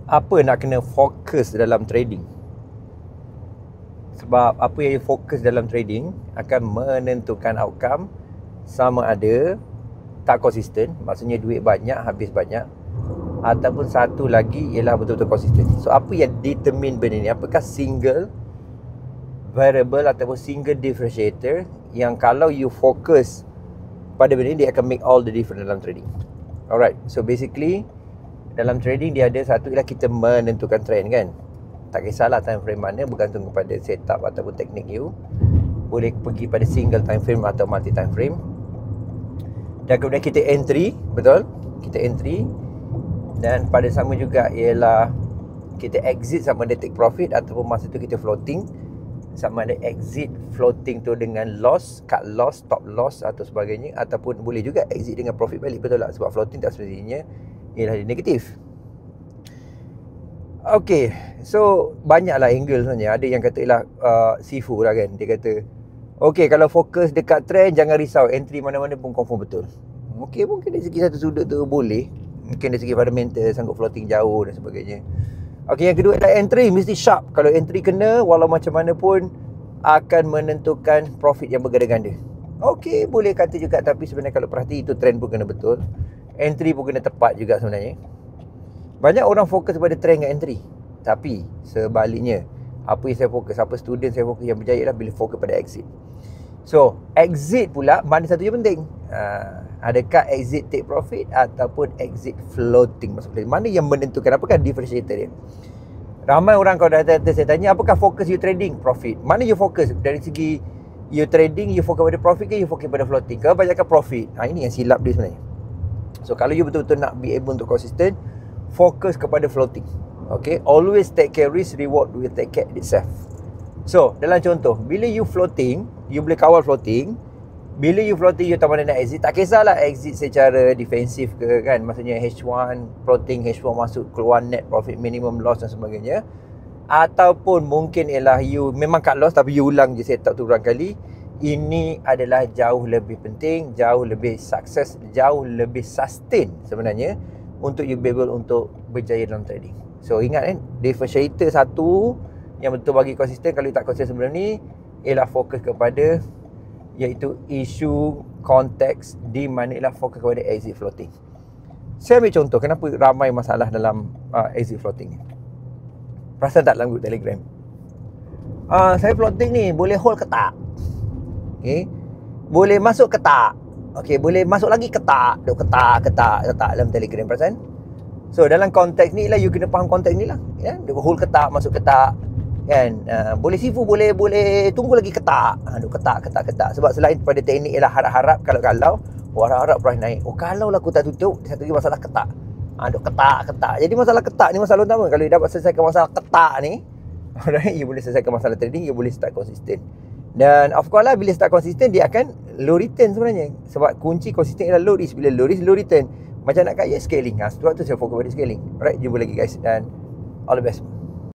apa nak kena fokus dalam trading? Sebab apa yang you fokus dalam trading akan menentukan outcome, sama ada tak konsisten, maksudnya duit banyak, habis banyak, ataupun satu lagi ialah betul-betul konsisten. So apa yang determine benda ni? Apakah single variable ataupun single differentiator yang kalau you fokus pada benda ni, dia akan make all the difference dalam trading. Alright, so basically dalam trading dia ada satu ialah kita menentukan trend kan. Tak kisahlah time frame mana, bergantung kepada setup ataupun teknik you. Boleh pergi pada single time frame atau multi time frame. Dan kemudian kita entry, betul? Kita entry. Dan pada sama juga ialah kita exit sama ada take profit, ataupun masa tu kita floating, sama ada exit floating tu dengan loss, cut loss, stop loss atau sebagainya, ataupun boleh juga exit dengan profit balik, betul tak? Sebab floating tak semestinya ialah dia negatif. Okay, so banyaklah angle sebenarnya. Ada yang kata ialah Sifu lah kan, dia kata okay, kalau fokus dekat trend, jangan risau, entry mana-mana pun confirm betul. Okay, mungkin dari segi satu sudut tu boleh, mungkin dari segi fundamental, sanggup floating jauh dan sebagainya. Okay, yang kedua adalah entry mesti sharp. Kalau entry kena, walau macam mana pun akan menentukan profit yang berganda-ganda. Okay, boleh kata juga, tapi sebenarnya kalau perhati itu trend pun kena betul, entry pun kena tepat juga sebenarnya. Banyak orang fokus pada trend dengan entry, tapi sebaliknya, apa yang saya fokus, apa student saya fokus yang berjaya adalah bila fokus pada exit. So, exit pula mana satu yang penting? Adakah exit take profit ataupun exit floating? Maksudnya mana yang menentukan, apakah differentiator dia? Ramai orang kalau datang saya tanya, apakah fokus you trading? Profit. Mana you fokus? Dari segi you trading, you fokus pada profit ke you fokus pada floating? Kebanyakan profit. Ini yang silap dia sebenarnya. So, kalau you betul-betul nak be able untuk consistent, fokus kepada floating. Okay, always take care risk, reward will take care itself. So, dalam contoh, bila you floating, you boleh kawal floating. Bila you floating, you tak mana nak exit, tak kisahlah exit secara defensif ke kan, maksudnya H1 floating, H1 masuk, keluar net profit, minimum loss dan sebagainya. Ataupun mungkin ialah you memang cut loss tapi you ulang je setup tu berulang kali. Ini adalah jauh lebih penting, jauh lebih sukses, jauh lebih sustain sebenarnya untuk you be able untuk berjaya dalam trading. So ingat kan, differentiator satu yang betul bagi konsisten, kalau tak konsisten sebelum ni, ialah fokus kepada iaitu isu konteks di mana ialah fokus kepada exit floating. Saya ambil contoh kenapa ramai masalah dalam exit floating ni. Perasan tak dalam grup Telegram? Saya floating ni boleh hold ke tak? Okay, boleh masuk ke tak? Okay, boleh masuk lagi ke tak? Duk ketak dalam Telegram, perasan? So dalam konteks ni lah, you kena faham konteks ni lah ya? Duk hold ke tak, masuk ke tak kan? Boleh Sifu, boleh tunggu lagi ke tak? Duk ketak. Sebab selain pada teknik ialah harap-harap, kalau harap-harap price naik. Kalau lah aku tak tutup, satu lagi masalah ketak. Duk ketak. Jadi masalah ketak ni masalah utama. Kalau you dapat selesaikan masalah ketak ni, alright, you boleh selesaikan masalah trading, you boleh start konsisten. Dan of course lah, bila start konsisten, dia akan low return sebenarnya. Sebab kunci konsisten ialah low risk. Bila low risk, low return. Macam nak kaya, scaling. Sebab tu saya fokus pada scaling. Alright, jumpa lagi guys, dan all the best.